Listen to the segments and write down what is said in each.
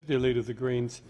Deputy Leader of the Greens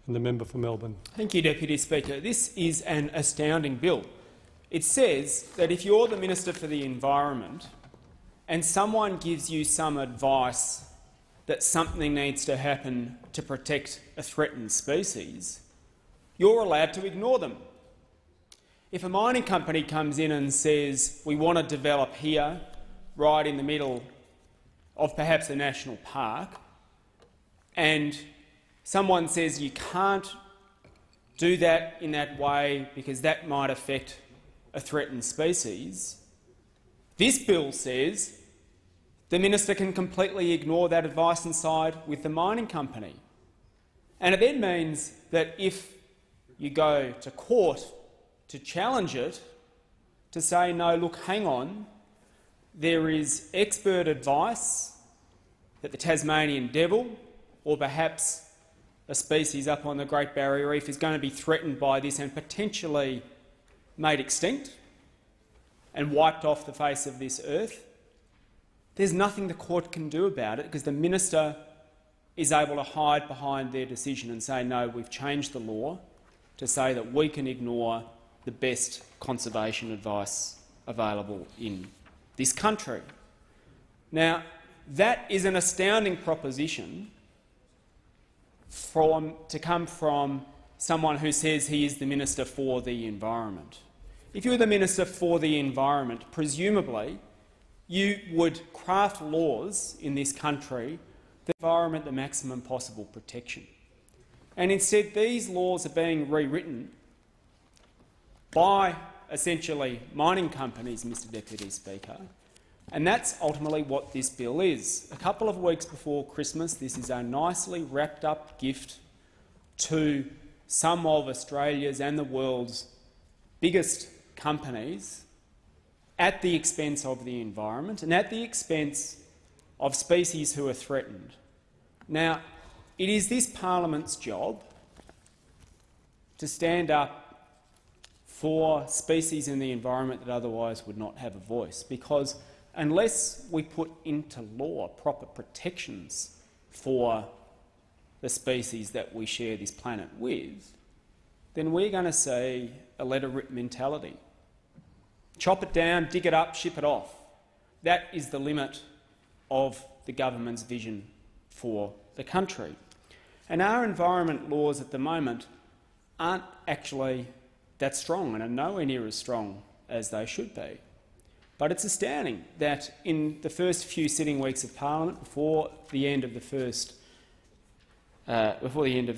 and the member for Melbourne. Thank you, Deputy Speaker. This is an astounding bill. It says that if you're the Minister for the Environment and someone gives you some advice that something needs to happen to protect a threatened species, you're allowed to ignore them. If a mining company comes in and says, we want to develop here, right in the middle of perhaps a national park, and someone says you can't do that in that way because that might affect a threatened species, this bill says the minister can completely ignore that advice and side with the mining company. And it then means that if you go to court to challenge it, to say, no, look, hang on, there is expert advice that the Tasmanian devil or perhaps a species up on the Great Barrier Reef is going to be threatened by this and potentially made extinct and wiped off the face of this earth, there's nothing the court can do about it because the minister is able to hide behind their decision and say, no, we've changed the law to say that we can ignore the best conservation advice available in this country. Now, that is an astounding proposition to come from someone who says he is the Minister for the Environment. If you were the Minister for the Environment, presumably you would craft laws in this country that environment the maximum possible protection. And instead these laws are being rewritten by essentially mining companies, Mr Deputy Speaker, and that's ultimately what this bill is. A couple of weeks before Christmas, this is a nicely wrapped-up gift to some of Australia's and the world's biggest companies at the expense of the environment and at the expense of species who are threatened. Now, it is this parliament's job to stand up for species in the environment that otherwise would not have a voice, because unless we put into law proper protections for the species that we share this planet with, then we're going to see a let-it-rip mentality. Chop it down, dig it up, ship it off. That is the limit of the government's vision for the country. And our environment laws at the moment aren't actually that strong and are nowhere near as strong as they should be. But it's astounding that in the first few sitting weeks of Parliament, before the end of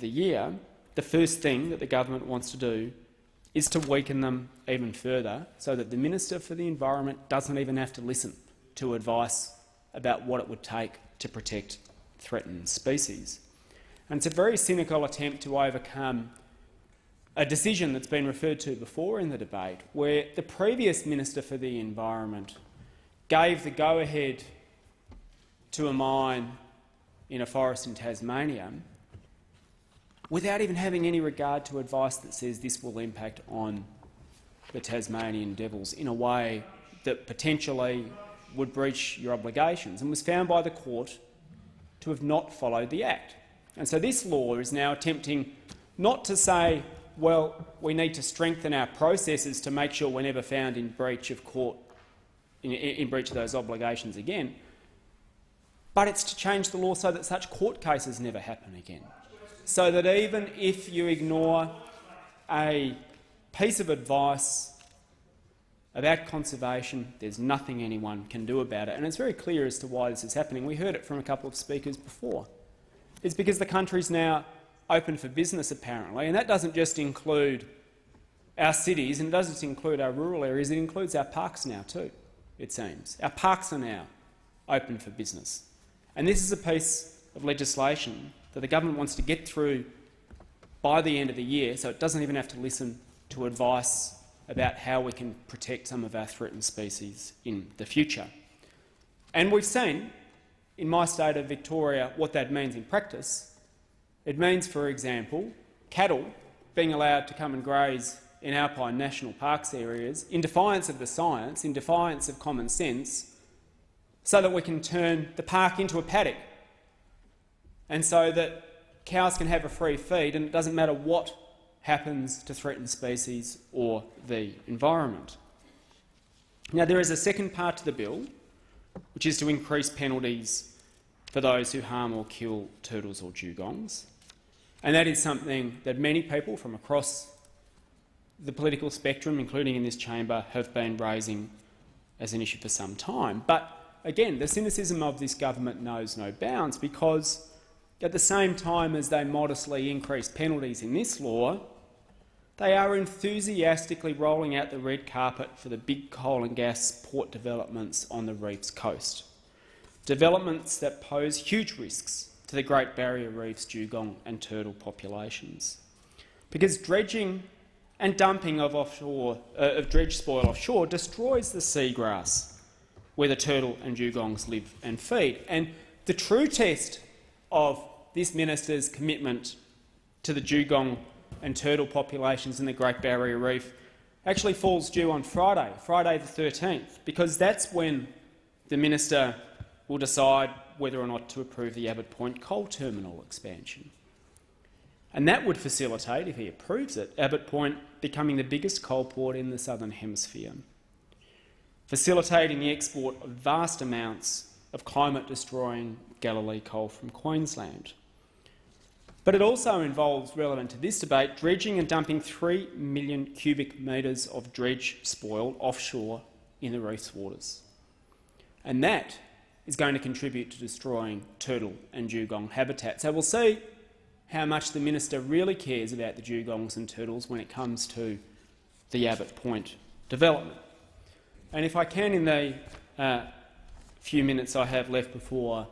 the year, the first thing that the government wants to do is to weaken them even further, so that the Minister for the Environment doesn't even have to listen to advice about what it would take to protect threatened species. And it's a very cynical attempt to overcome a decision that's been referred to before in the debate, where the previous Minister for the Environment gave the go-ahead to a mine in a forest in Tasmania without even having any regard to advice that says this will impact on the Tasmanian devils in a way that potentially would breach your obligations, and was found by the court to have not followed the Act. And so this law is now attempting not to say, well, we need to strengthen our processes to make sure we're never found in breach of court, in breach of those obligations again, but it's to change the law so that such court cases never happen again. So that even if you ignore a piece of advice about conservation, there's nothing anyone can do about it. And it's very clear as to why this is happening. We heard it from a couple of speakers before. It's because the country's now open for business, apparently, and that doesn't just include our cities and it doesn't include our rural areas, it includes our parks now too, it seems. Our parks are now open for business. And this is a piece of legislation that the government wants to get through by the end of the year, so it doesn't even have to listen to advice about how we can protect some of our threatened species in the future. And we've seen, in my state of Victoria, what that means in practice. It means, for example, cattle being allowed to come and graze in alpine national parks areas in defiance of the science, in defiance of common sense, so that we can turn the park into a paddock, and so that cows can have a free feed and it doesn't matter what happens to threatened species or the environment. Now, there is a second part to the bill, which is to increase penalties for those who harm or kill turtles or dugongs. And that is something that many people from across the political spectrum, including in this chamber, have been raising as an issue for some time. But again, the cynicism of this government knows no bounds, because at the same time as they modestly increase penalties in this law, they are enthusiastically rolling out the red carpet for the big coal and gas port developments on the Reef's coast. Developments that pose huge risks to the Great Barrier Reef's dugong and turtle populations. Because dredging and dumping of dredge spoil offshore destroys the seagrass where the turtle and dugongs live and feed. And the true test of this minister's commitment to the dugong and turtle populations in the Great Barrier Reef actually falls due on Friday the 13th, because that's when the minister will decide whether or not to approve the Abbott Point coal terminal expansion. And that would facilitate, if he approves it, Abbott Point becoming the biggest coal port in the Southern Hemisphere, facilitating the export of vast amounts of climate-destroying Galilee coal from Queensland. But it also involves, relevant to this debate, dredging and dumping 3 million cubic metres of dredge spoil offshore in the reef's waters. And that is going to contribute to destroying turtle and dugong habitat. So we'll see how much the minister really cares about the dugongs and turtles when it comes to the Abbott Point development. And if I can, in the few minutes I have left before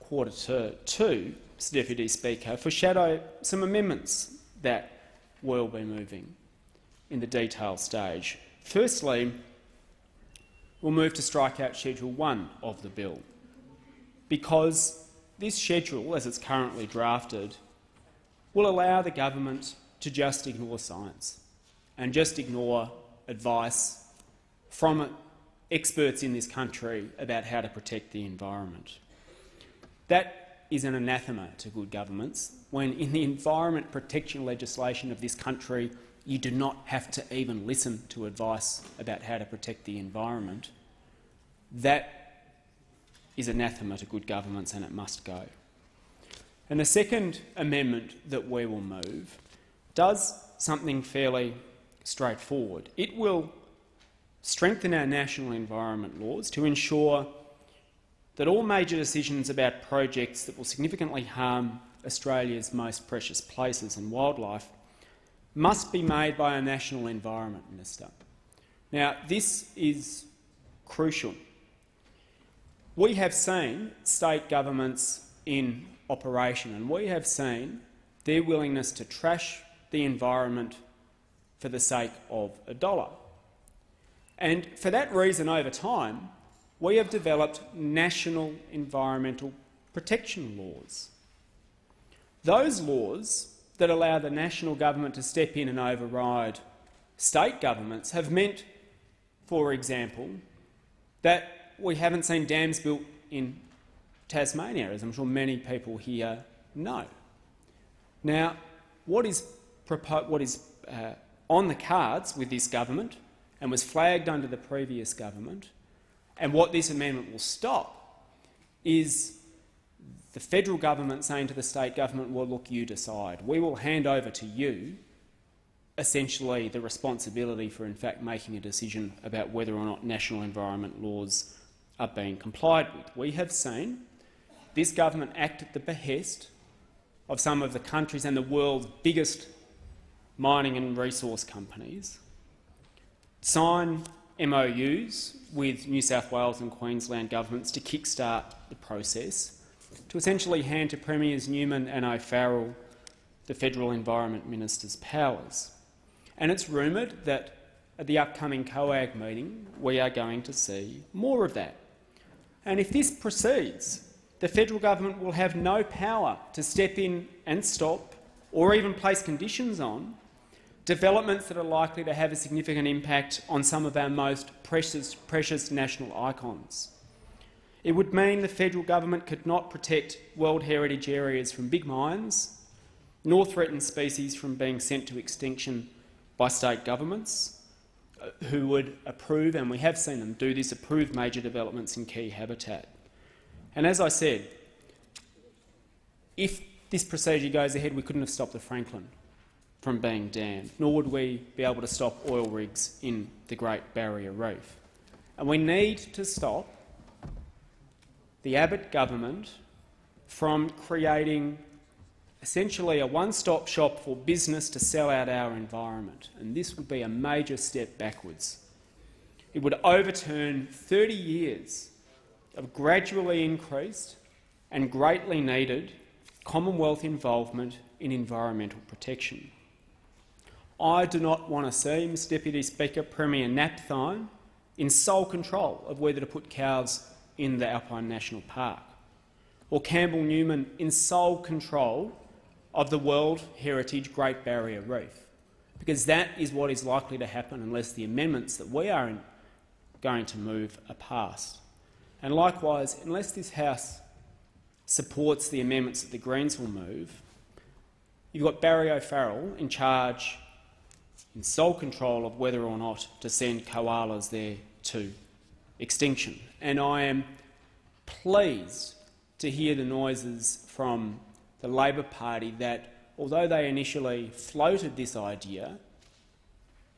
1:45, Mr Deputy Speaker, foreshadow some amendments that will be moving in the detail stage. Firstly, we'll move to strike out Schedule 1 of the bill, because this schedule, as it's currently drafted, will allow the government to just ignore science and just ignore advice from experts in this country about how to protect the environment. That is an anathema to good governments, when in the environment protection legislation of this country you do not have to even listen to advice about how to protect the environment. That is anathema to good governments, and it must go. And the second amendment that we will move does something fairly straightforward. It will strengthen our national environment laws to ensure that all major decisions about projects that will significantly harm Australia's most precious places and wildlife must be made by a National Environment Minister. Now, this is crucial. We have seen state governments in operation, and we have seen their willingness to trash the environment for the sake of a dollar. And for that reason, over time, we have developed national environmental protection laws. Those laws that allow the national government to step in and override state governments have meant, for example, that we haven't seen dams built in Tasmania, as I'm sure many people here know. Now, what is on the cards with this government and was flagged under the previous government, and what this amendment will stop, is the federal government saying to the state government, well, look, you decide. We will hand over to you, essentially, the responsibility for, in fact, making a decision about whether or not national environment laws are being complied with. We have seen this government act at the behest of some of the country's and the world's biggest mining and resource companies, sign MOUs with New South Wales and Queensland governments to kickstart the process, to essentially hand to Premiers Newman and O'Farrell the Federal Environment Minister's powers. And it's rumoured that at the upcoming COAG meeting we are going to see more of that. And if this proceeds, the federal government will have no power to step in and stop, or even place conditions on, developments that are likely to have a significant impact on some of our most precious national icons. It would mean the federal government could not protect World Heritage areas from big mines nor threaten species from being sent to extinction by state governments who would approve, and we have seen them do this, approve major developments in key habitat. And as I said, if this procedure goes ahead, we couldn't have stopped the Franklin from being dammed, nor would we be able to stop oil rigs in the Great Barrier Reef. And we need to stop the Abbott government from creating essentially a one-stop shop for business to sell out our environment, and this would be a major step backwards. It would overturn 30 years of gradually increased and greatly needed Commonwealth involvement in environmental protection. I do not want to see, Mr Deputy Speaker, Premier Napthine in sole control of whether to put cows in the Alpine National Park, or Campbell Newman in sole control of the World Heritage Great Barrier Reef, because that is what is likely to happen unless the amendments that we are going to move are passed. And likewise, unless this House supports the amendments that the Greens will move, you've got Barry O'Farrell in charge, in sole control of whether or not to send koalas there to extinction. And I am pleased to hear the noises from the Labor Party that, although they initially floated this idea,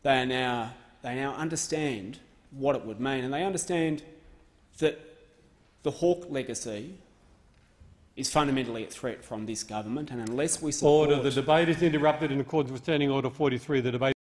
they now understand what it would mean, and they understand that the hawk legacy is fundamentally a threat from this government, and unless we support— Order. The debate is interrupted in accordance with Standing Order 43. The debate